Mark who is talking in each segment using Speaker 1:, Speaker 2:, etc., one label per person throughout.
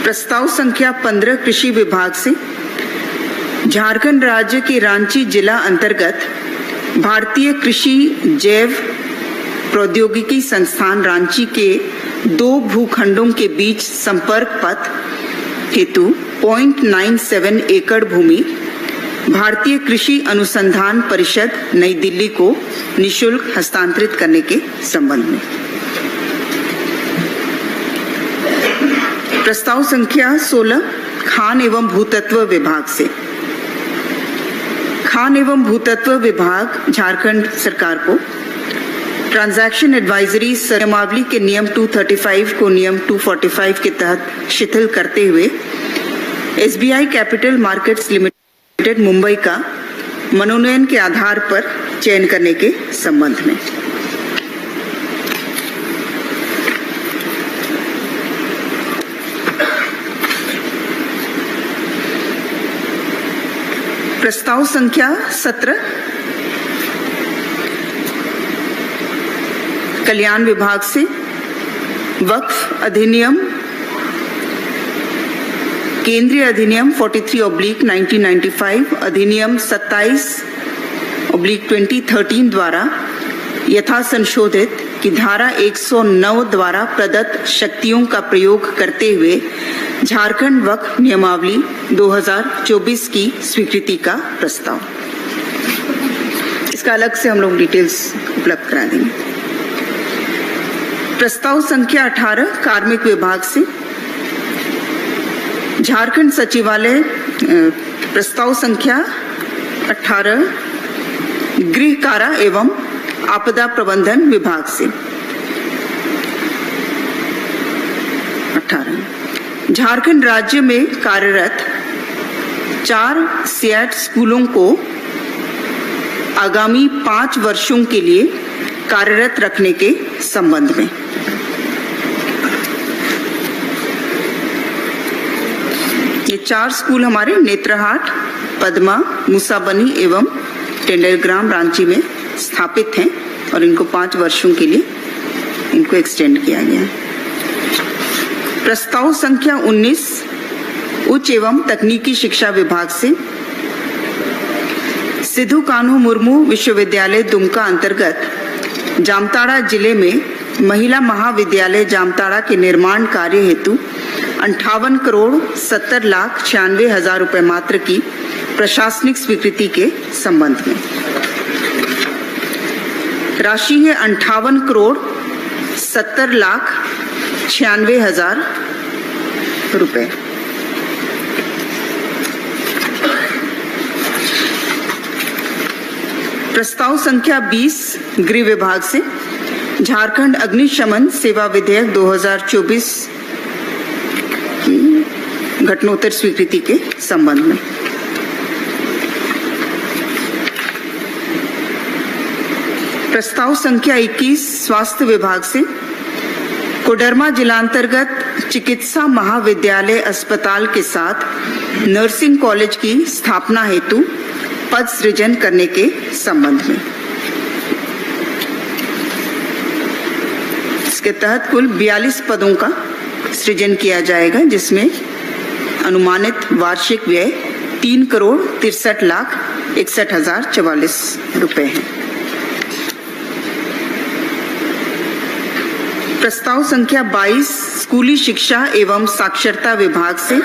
Speaker 1: प्रस्ताव संख्या 15 कृषि विभाग से झारखंड राज्य के रांची जिला अंतर्गत भारतीय कृषि जैव प्रौद्योगिकी संस्थान रांची के 2 भूखंडों के बीच संपर्क पथ हेतु 0.97 एकड़ भूमि भारतीय कृषि अनुसंधान परिषद नई दिल्ली को निशुल्क हस्तांतरित करने के संबंध में। प्रस्ताव संख्या 16 खान एवं भूतत्व विभाग से खान एवं भूतत्व विभाग झारखंड सरकार को ट्रांजैक्शन एडवाइजरी नियमावली के नियम 235 को नियम 245 के तहत शिथिल करते हुए SBI capital markets limited Mumbai का मनोनयन के आधार पर चयन करने के संबंध में। प्रस्ताव संख्या 17 कल्याण विभाग से वक्फ अधिनियम केंद्रीय अधिनियम 43/1995 अधिनियम 27/2013 द्वारा यथा संशोधित की धारा 109 द्वारा प्रदत्त शक्तियों का प्रयोग करते हुए झारखंड वक्फ नियमावली 2024 की स्वीकृति का प्रस्ताव। इसका अलग से हम लोग डिटेल्स उपलब्ध करा देंगे। प्रस्ताव संख्या 18 कार्मिक विभाग से झारखंड सचिवालय प्रस्ताव संख्या 18 गृह कारा एवं आपदा प्रबंधन विभाग से 18 झारखंड राज्य में कार्यरत 4 सियाट स्कूलों को आगामी 5 वर्षों के लिए कार्यरत रखने के संबंध में। ये 4 स्कूल हमारे नेत्रहाट, पद्मा, मूसाबनी एवं टेंडलग्राम रांची में स्थापित हैं और इनको 5 वर्षों के लिए इनको एक्सटेंड किया गया है। प्रस्ताव संख्या 19 उच्च एवं तकनीकी शिक्षा विभाग से सिद्धू कान्हू मुर्मू विश्वविद्यालय दुमका अंतर्गत जामताड़ा जिले में महिला महाविद्यालय जामताड़ा के निर्माण कार्य हेतु 58,70,96,000 रुपए मात्र की प्रशासनिक स्वीकृति के संबंध में। राशि है 58,70,96,000 रुपए। प्रस्ताव संख्या 20 गृह विभाग से झारखंड अग्निशमन सेवा विधेयक 2024 की घटनोत्तर स्वीकृति के संबंध में। प्रस्ताव संख्या 21 स्वास्थ्य विभाग से कोडरमा जिलांतर्गत चिकित्सा महाविद्यालय अस्पताल के साथ नर्सिंग कॉलेज की स्थापना हेतु पद सृजन करने के संबंध में। इसके तहत कुल 42 पदों का सृजन किया जाएगा, जिसमें अनुमानित वार्षिक व्यय 3,63,61,044 रुपए है। प्रस्ताव संख्या 22 स्कूली शिक्षा एवं साक्षरता विभाग से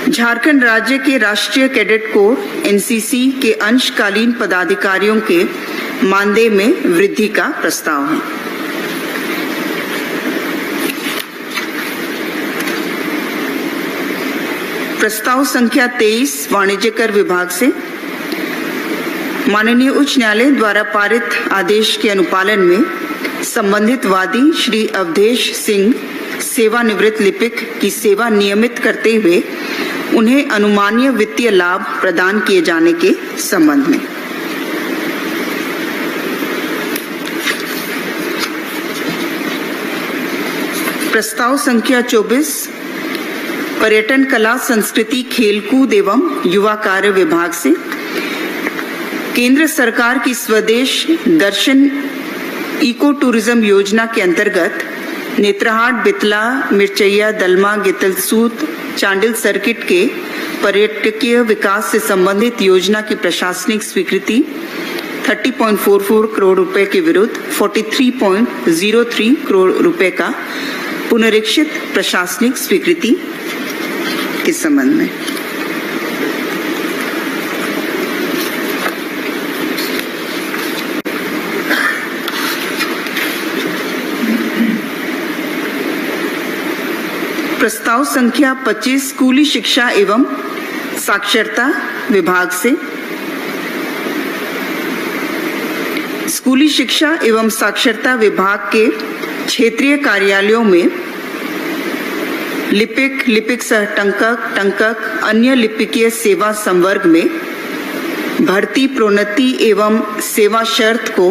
Speaker 1: झारखंड राज्य के राष्ट्रीय कैडेट कोर एनसीसी के अंशकालीन पदाधिकारियों के मानदेय में वृद्धि का प्रस्ताव है। प्रस्ताव संख्या 23 वाणिज्य कर विभाग से माननीय उच्च न्यायालय द्वारा पारित आदेश के अनुपालन में संबंधित वादी श्री अवधेश सिंह सेवानिवृत्त लिपिक की सेवा नियमित करते हुए उन्हें अनुमानीय वित्तीय लाभ प्रदान किए जाने के संबंध में। प्रस्ताव संख्या 24 पर्यटन कला संस्कृति खेलकूद एवं युवा कार्य विभाग से केंद्र सरकार की स्वदेश दर्शन इको टूरिज्म योजना के अंतर्गत नेत्रहाट, बितला, मिर्चैया, दलमा, गेतलसूत, चांडिल सर्किट के पर्यटकीय विकास से संबंधित योजना की प्रशासनिक स्वीकृति 30.44 करोड़ रुपए के विरुद्ध 43.03 करोड़ रुपए का पुनरीक्षित प्रशासनिक स्वीकृति के संबंध में प्रस्ताव संख्या 25 स्कूली शिक्षा एवं साक्षरता विभाग से स्कूली शिक्षा एवं साक्षरता विभाग के क्षेत्रीय कार्यालयों में लिपिक, लिपिक सह टंकक, टंकक, अन्य लिपिकीय सेवा संवर्ग में भर्ती, प्रोन्नति एवं सेवा शर्त को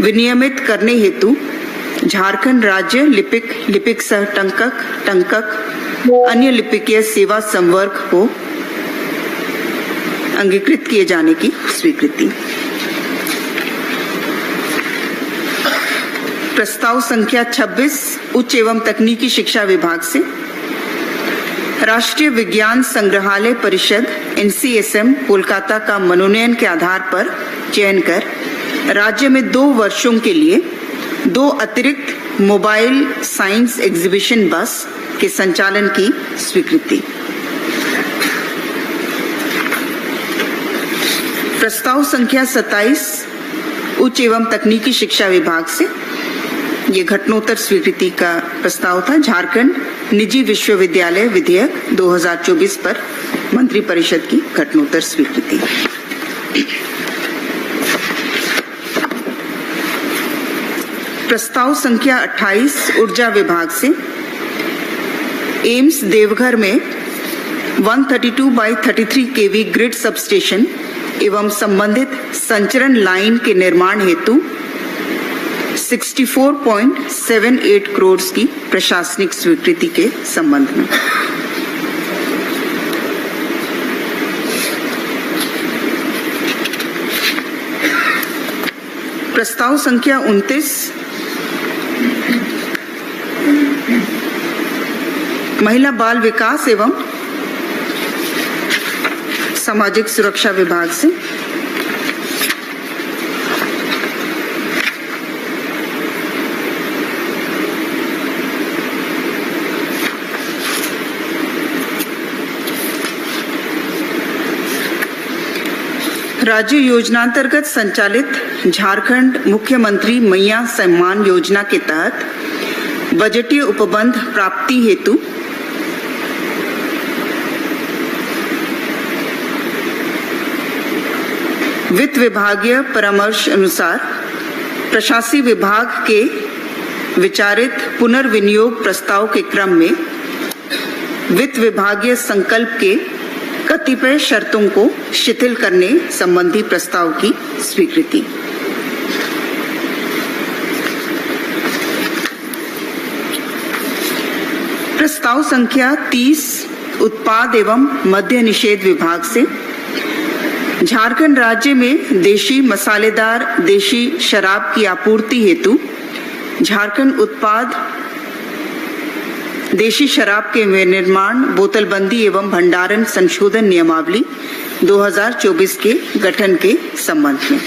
Speaker 1: विनियमित करने हेतु झारखंड राज्य लिपिक, लिपिक सह टंकक, टंकक, अन्य लिपिकीय सेवा संवर्ग को अंगीकृत किए जाने की स्वीकृति। प्रस्ताव संख्या 26 उच्च एवं तकनीकी शिक्षा विभाग से राष्ट्रीय विज्ञान संग्रहालय परिषद NCSM कोलकाता का मनोनयन के आधार पर चयन कर राज्य में 2 वर्षों के लिए 2 अतिरिक्त मोबाइल साइंस एग्जीबिशन बस के संचालन की स्वीकृति। प्रस्ताव संख्या 27 उच्च एवं तकनीकी शिक्षा विभाग से ये घटनोत्तर स्वीकृति का प्रस्ताव था। झारखंड निजी विश्वविद्यालय विधेयक 2024 पर मंत्रिपरिषद की घटनोत्तर स्वीकृति। प्रस्ताव संख्या 28 ऊर्जा विभाग से एम्स देवघर में 132/33 kV ग्रिड सबस्टेशन एवं संबंधित संचरण लाइन के निर्माण हेतु 64.78 करोड़ की प्रशासनिक स्वीकृति के संबंध में प्रस्ताव संख्या 29 महिला बाल विकास एवं सामाजिक सुरक्षा विभाग से राज्य योजनांतर्गत संचालित झारखंड मुख्यमंत्री मैया सम्मान योजना के तहत बजटीय उपबंध प्राप्ति हेतु वित्त विभागीय परामर्श अनुसार प्रशासनिक विभाग के विचारित पुनर्विनियोग प्रस्ताव के क्रम में वित्त विभागीय संकल्प के कतिपय शर्तों को शिथिल करने संबंधी प्रस्ताव की स्वीकृति। प्रस्ताव संख्या 30 उत्पाद एवं मद्य निषेध विभाग से झारखंड राज्य में देशी मसालेदार देशी शराब की आपूर्ति हेतु झारखंड उत्पाद देशी शराब के निर्माण, बोतलबंदी एवं भंडारण संशोधन नियमावली 2024 के गठन के संबंध में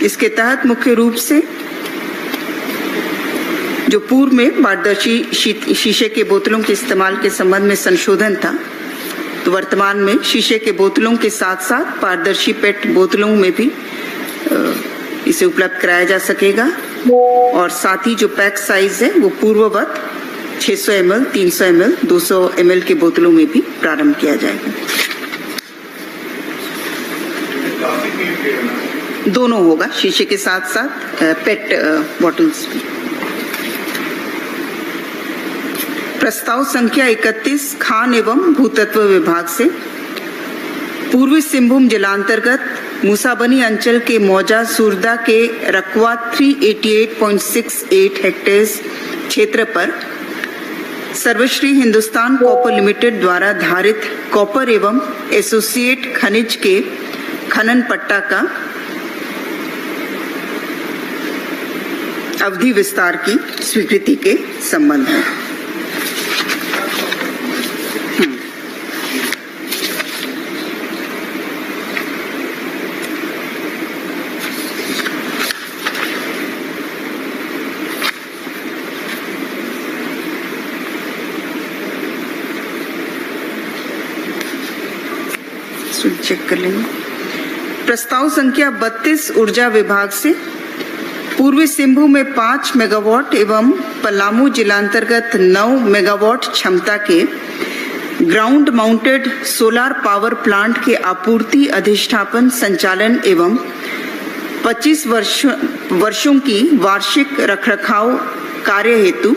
Speaker 1: इसके तहत मुख्य रूप से जो पूर्व में पारदर्शी शीशे के बोतलों के इस्तेमाल के संबंध में संशोधन था, तो वर्तमान में शीशे के बोतलों के साथ साथ पारदर्शी पेट बोतलों में भी इसे उपलब्ध कराया जा सकेगा और साथ ही जो पैक साइज है वो पूर्ववत 600 ml, 300 ml, 200 ml के बोतलों में भी प्रारंभ किया जाएगा। दोनों होगा, शीशे के साथ साथ पेट बॉटल्स भी। प्रस्ताव संख्या 31 खान एवं भूतत्व विभाग से पूर्वी सिंहभूम जिलांतर्गत मूसाबनी अंचल के मौजा सुरदा के रकवा 388.68 हेक्टेयर क्षेत्र पर सर्वश्री हिंदुस्तान कॉपर लिमिटेड द्वारा धारित कॉपर एवं एसोसिएट खनिज के खनन पट्टा का अवधि विस्तार की स्वीकृति के संबंध में। चेक कर लेंगे। प्रस्ताव संख्या 32 ऊर्जा विभाग से पूर्वी सिंहभूम में 5 मेगावाट एवं पलामू जिलांतर्गत 9 मेगावाट क्षमता के ground mounted solar power plant के आपूर्ति अधिष्ठापन संचालन एवं 25 वर्षों की वार्षिक रखरखाव कार्य हेतु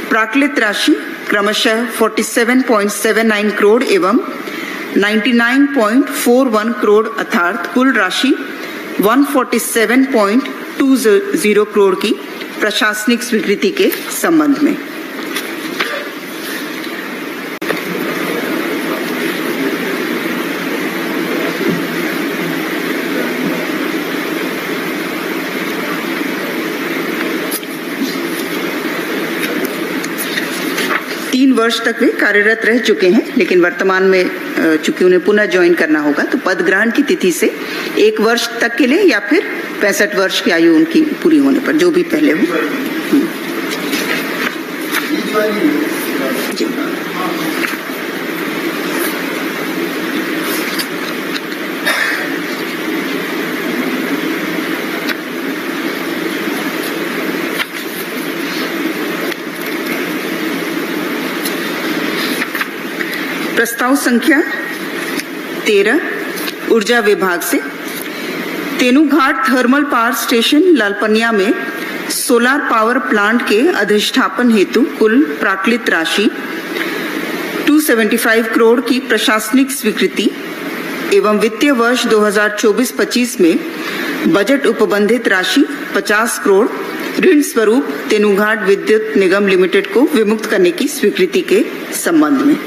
Speaker 1: प्राक्कृत राशि क्रमशः 47.79 करोड़ एवं 99.41 करोड़ अर्थात कुल राशि 147.20 करोड़ की प्रशासनिक स्वीकृति के संबंध में। वर्ष तक वे कार्यरत रह चुके हैं, लेकिन वर्तमान में चूंकि उन्हें पुनः ज्वाइन करना होगा तो पद ग्रहण की तिथि से 1 वर्ष तक के लिए या फिर 65 वर्ष की आयु उनकी पूरी होने पर, जो भी पहले हो। जी। प्रस्ताव संख्या 13 ऊर्जा विभाग से तेनुघाट थर्मल पावर स्टेशन लालपनिया में सोलर पावर प्लांट के अधिष्ठापन हेतु कुल प्राकृत राशि 275 करोड़ की प्रशासनिक स्वीकृति एवं वित्तीय वर्ष 2024-25 में बजट उपबंधित राशि 50 करोड़ ऋण स्वरूप तेनुघाट विद्युत निगम लिमिटेड को विमुक्त करने की स्वीकृति के संबंध में।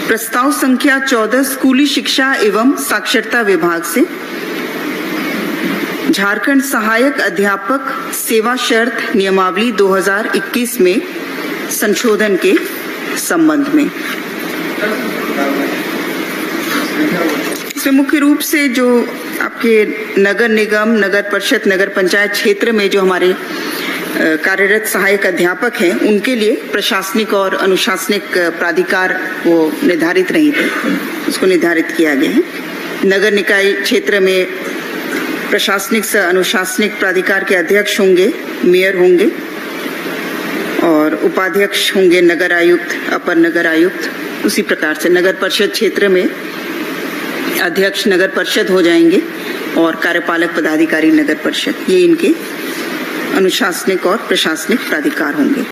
Speaker 1: प्रस्ताव संख्या 14 स्कूली शिक्षा एवं साक्षरता विभाग से झारखंड सहायक अध्यापक सेवा शर्त नियमावली 2021 में संशोधन के संबंध में। इसमें मुख्य रूप से जो आपके नगर निगम, नगर परिषद, नगर पंचायत क्षेत्र में जो हमारे कार्यरत सहायक अध्यापक हैं, उनके लिए प्रशासनिक और अनुशासनिक प्राधिकार वो निर्धारित नहीं थे, उसको निर्धारित किया गया है। नगर निकाय क्षेत्र में प्रशासनिक से अनुशासनिक प्राधिकार के अध्यक्ष होंगे, मेयर होंगे और उपाध्यक्ष होंगे नगर आयुक्त, अपर नगर आयुक्त। उसी प्रकार से नगर परिषद क्षेत्र में अध्यक्ष नगर परिषद हो जाएंगे और कार्यपालक पदाधिकारी नगर परिषद, ये इनके अनुशासनिक और प्रशासनिक प्राधिकार होंगे।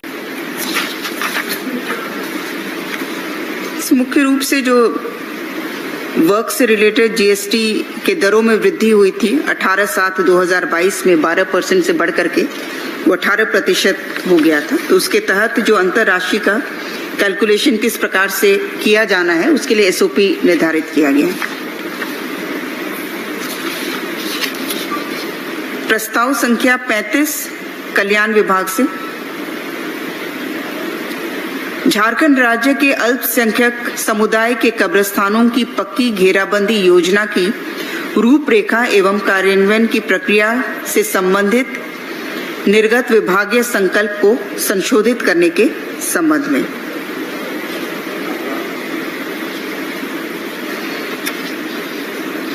Speaker 1: मुख्य रूप से जो वर्क से रिलेटेड जीएसटी के दरों में वृद्धि हुई थी 18/7/2022 में 12% से बढ़ करके वो 18% हो गया था, तो उसके तहत जो अंतरराशि का कैलकुलेशन किस प्रकार से किया जाना है उसके लिए एसओपी निर्धारित किया गया है। प्रस्ताव संख्या 35 कल्याण विभाग से झारखंड राज्य के अल्पसंख्यक समुदाय के कब्रिस्तानों की पक्की घेराबंदी योजना की रूपरेखा एवं कार्यान्वयन की प्रक्रिया से संबंधित निर्गत विभागीय संकल्प को संशोधित करने के संबंध में।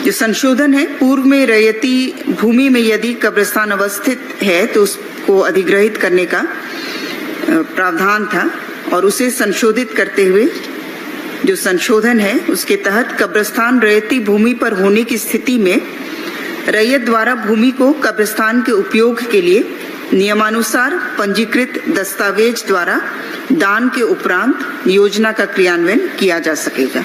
Speaker 1: जो संशोधन है, पूर्व में रैयती भूमि में यदि कब्रिस्तान अवस्थित है तो उसको अधिग्रहित करने का प्रावधान था और उसे संशोधित करते हुए जो संशोधन है उसके तहत कब्रिस्तान रैयती भूमि पर होने की स्थिति में रैयत द्वारा भूमि को कब्रिस्तान के उपयोग के लिए नियमानुसार पंजीकृत दस्तावेज द्वारा दान के उपरांत योजना का क्रियान्वयन किया जा सकेगा।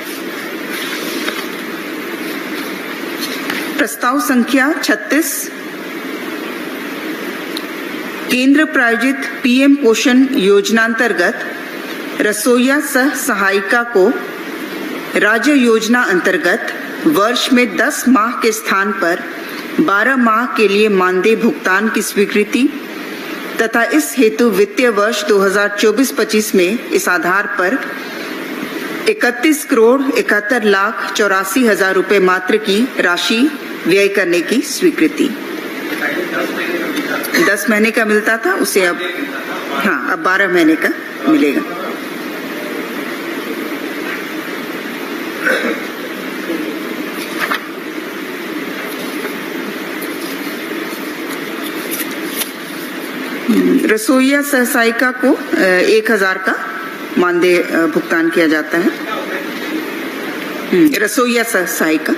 Speaker 1: प्रस्ताव संख्या 36 केंद्र प्रायोजित पीएम पोषण योजना अंतर्गत रसोइया सह सहायिका को राज्य योजना अंतर्गत वर्ष में 10 माह के स्थान पर 12 माह के लिए मानदेय भुगतान की स्वीकृति तथा इस हेतु वित्तीय वर्ष 2024-25 में इस आधार पर 31,71,84,00,000 रुपए मात्र की राशि व्यय करने की स्वीकृति। 10 महीने का मिलता था उसे अब 12 महीने का मिलेगा। रसोइया सह सहायिका को 1,000 का मानदेय भुगतान किया जाता है। रसोइया सह सहायिका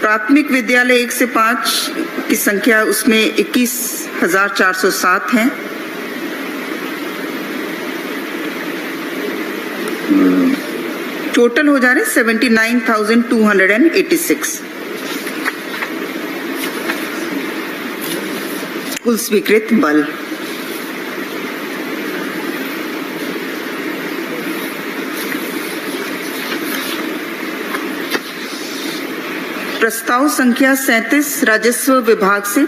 Speaker 1: प्राथमिक विद्यालय 1 से 5 की संख्या उसमें 21,407 है। टोटल हो जा रहे 79,286 कुल स्वीकृत बल। प्रस्ताव संख्या 37 राजस्व विभाग से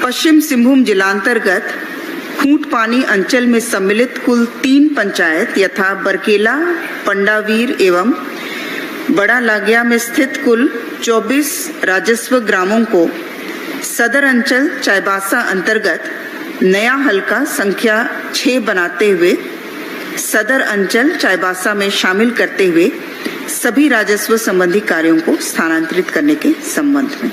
Speaker 1: पश्चिम सिंहभूम जिलांतर्गत खूंट पानी अंचल में सम्मिलित कुल 3 पंचायत यथा बरकेला, पंडावीर एवं बड़ा लागिया में स्थित कुल 24 राजस्व ग्रामों को सदर अंचल चाईबासा अंतर्गत नया हलका संख्या 6 बनाते हुए सदर अंचल चाईबासा में शामिल करते हुए सभी राजस्व संबंधी कार्यों को स्थानांतरित करने के संबंध में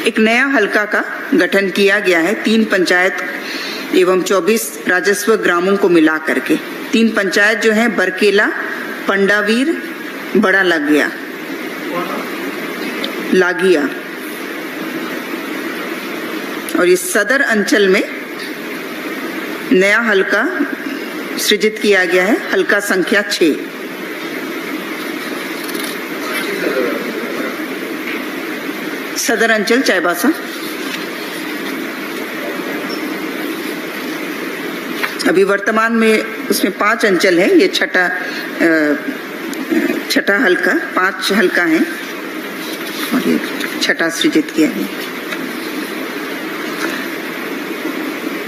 Speaker 1: एक नया हलका का गठन किया गया है। 3 पंचायत एवं 24 राजस्व ग्रामों को मिला करके 3 पंचायत जो है बरकेला, पंडावीर, बड़ा लागिया और इस सदर अंचल में नया हलका सृजित किया गया है, हलका संख्या 6। सदर अंचल चाईबासा। अभी वर्तमान में उसमें 5 अंचल है, ये छठा हलका, 5 हलका है और ये छठा सृजित किया है।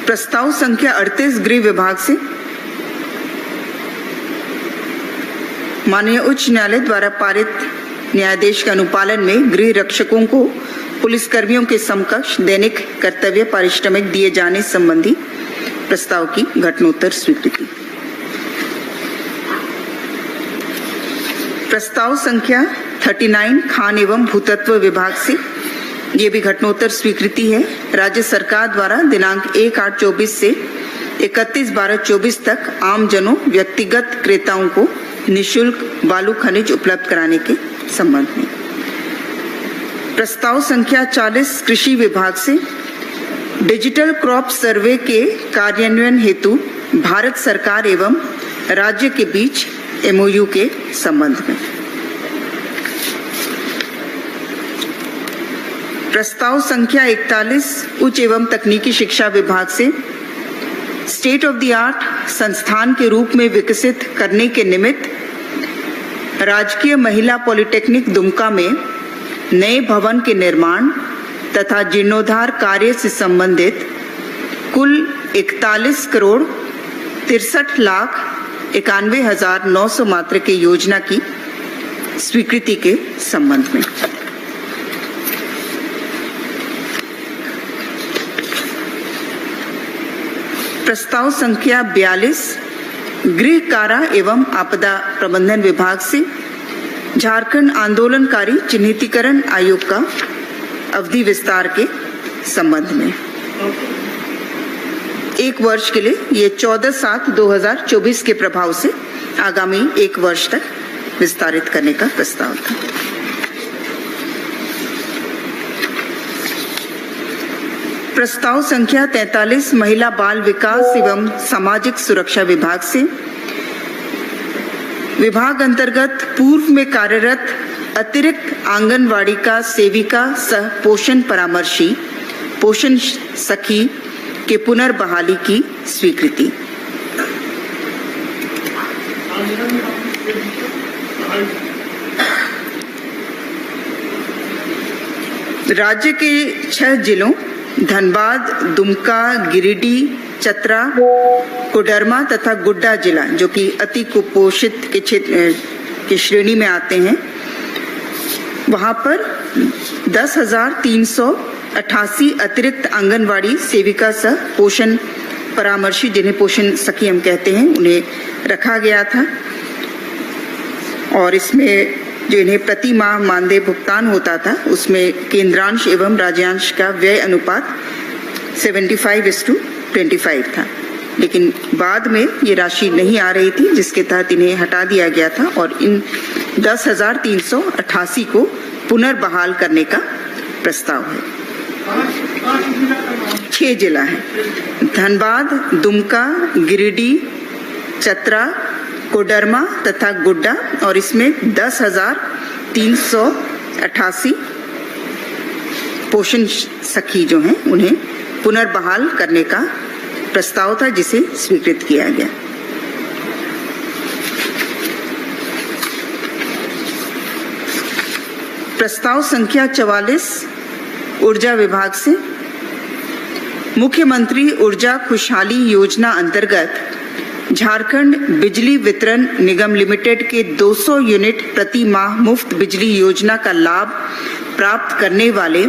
Speaker 1: प्रस्ताव संख्या 38 गृह विभाग से माननीय उच्च न्यायालय द्वारा पारित न्यायादेश के अनुपालन में गृह रक्षकों को पुलिस कर्मियों के समकक्ष दैनिक कर्तव्य पारिश्रमिक दिए जाने संबंधी प्रस्ताव की घटनोत्तर स्वीकृति। प्रस्ताव संख्या 39 खान एवं भूतत्व विभाग से ये भी घटनोत्तर स्वीकृति है। राज्य सरकार द्वारा दिनांक 1/8/24 से 31/12/24 तक आम जनों व्यक्तिगत क्रेताओं को निशुल्क बालू खनिज उपलब्ध कराने के संबंध में। प्रस्ताव संख्या 40 कृषि विभाग से डिजिटल क्रॉप सर्वे के कार्यान्वयन हेतु भारत सरकार एवं राज्य के बीच MOU के संबंध में। प्रस्ताव संख्या 41 उच्च एवं तकनीकी शिक्षा विभाग से स्टेट ऑफ द आर्ट संस्थान के रूप में विकसित करने के निमित्त राजकीय महिला पॉलिटेक्निक दुमका में नए भवन के निर्माण तथा जीर्णोद्धार कार्य से संबंधित कुल 41,63,91,900 मात्र के योजना की स्वीकृति के संबंध में। प्रस्ताव संख्या 42 गृह कारा एवं आपदा प्रबंधन विभाग से झारखंड आंदोलनकारी चिन्हितीकरण आयोग का अवधि विस्तार के संबंध में 1 वर्ष के लिए ये 14/7/2024 के प्रभाव से आगामी 1 वर्ष तक विस्तारित करने का प्रस्ताव था। प्रस्ताव संख्या 43 महिला बाल विकास एवं सामाजिक सुरक्षा विभाग से विभाग अंतर्गत पूर्व में कार्यरत अतिरिक्त आंगनवाड़ी का सेविका सह पोषण परामर्शी पोषण सखी के पुनर्बहाली की स्वीकृति। राज्य के 6 जिलों धनबाद, दुमका, गिरिडीह, चतरा, कोडरमा तथा गोड्डा जिला जो कि अति कुपोषित के क्षेत्र की श्रेणी में आते हैं, वहां पर 10,388 अतिरिक्त आंगनवाड़ी सेविका सह पोषण परामर्शी, जिन्हें पोषण सखी हम कहते हैं, उन्हें रखा गया था। और इसमें जो इन्हें प्रति माह मानदेय भुगतान होता था, उसमें केंद्रांश एवं राज्यांश का व्यय अनुपात 75:25 था। लेकिन बाद में ये राशि नहीं आ रही थी, जिसके तहत इन्हें हटा दिया गया था और इन 10,388 को पुनर्बहाल करने का प्रस्ताव है। 6 जिला है, धनबाद, दुमका, गिरिडीह, चतरा, कोडरमा तथा गोड्डा, और इसमें 10,388 पोषण सखी जो हैं उन्हें पुनर्बहाल करने का प्रस्ताव था, जिसे स्वीकृत किया गया। प्रस्ताव संख्या 44 ऊर्जा विभाग से मुख्यमंत्री ऊर्जा खुशहाली योजना अंतर्गत झारखंड बिजली वितरण निगम लिमिटेड के 200 यूनिट प्रति माह मुफ्त बिजली योजना का लाभ प्राप्त करने वाले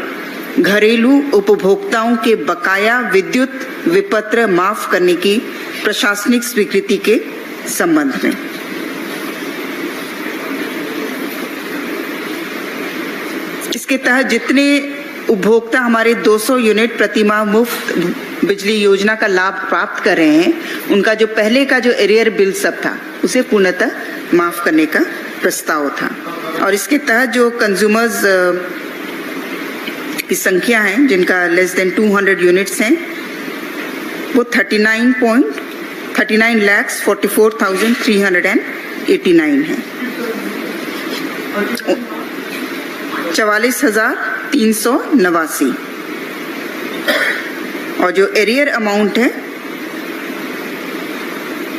Speaker 1: घरेलू उपभोक्ताओं के बकाया विद्युत विपत्र माफ करने की प्रशासनिक स्वीकृति के संबंध में। इसके तहत जितने उपभोक्ता हमारे 200 यूनिट प्रति माह मुफ्त बिजली योजना का लाभ प्राप्त कर रहे हैं, उनका जो पहले का जो एरियर बिल सब था उसे पूर्णतः माफ करने का प्रस्ताव था। और इसके तहत जो कंज्यूमर्स की संख्या है जिनका लेस देन 200 यूनिट्स हैं, वो 39,44,389 है। 44,389 और जो एरियर अमाउंट है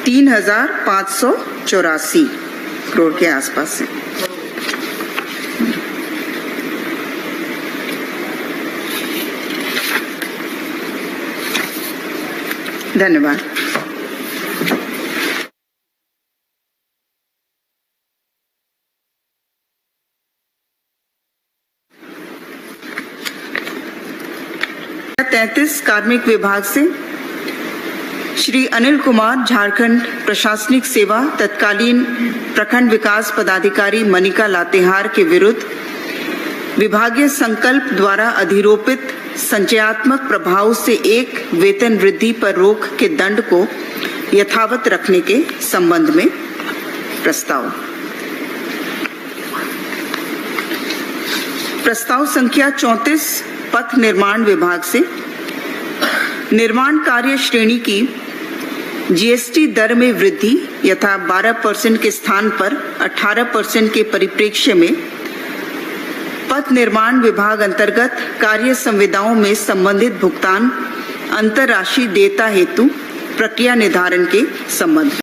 Speaker 1: 3,584 करोड़ के आसपास है। धन्यवाद। कार्मिक विभाग से श्री अनिल कुमार झारखंड प्रशासनिक सेवा तत्कालीन प्रखंड विकास पदाधिकारी मनिका लातेहार के विरुद्ध विभागीय संकल्प द्वारा अधिरोपित संचयात्मक प्रभाव से 1 वेतन वृद्धि पर रोक के दंड को यथावत रखने के संबंध में प्रस्ताव। प्रस्ताव संख्या 34 पथ निर्माण विभाग से निर्माण कार्य श्रेणी की जीएसटी दर में वृद्धि यथा 12% के स्थान पर 18% के परिप्रेक्ष्य में पथ निर्माण विभाग अंतर्गत कार्य संविदाओं में संबंधित भुगतान अंतरराशि देयता हेतु प्रक्रिया निर्धारण के संबंध।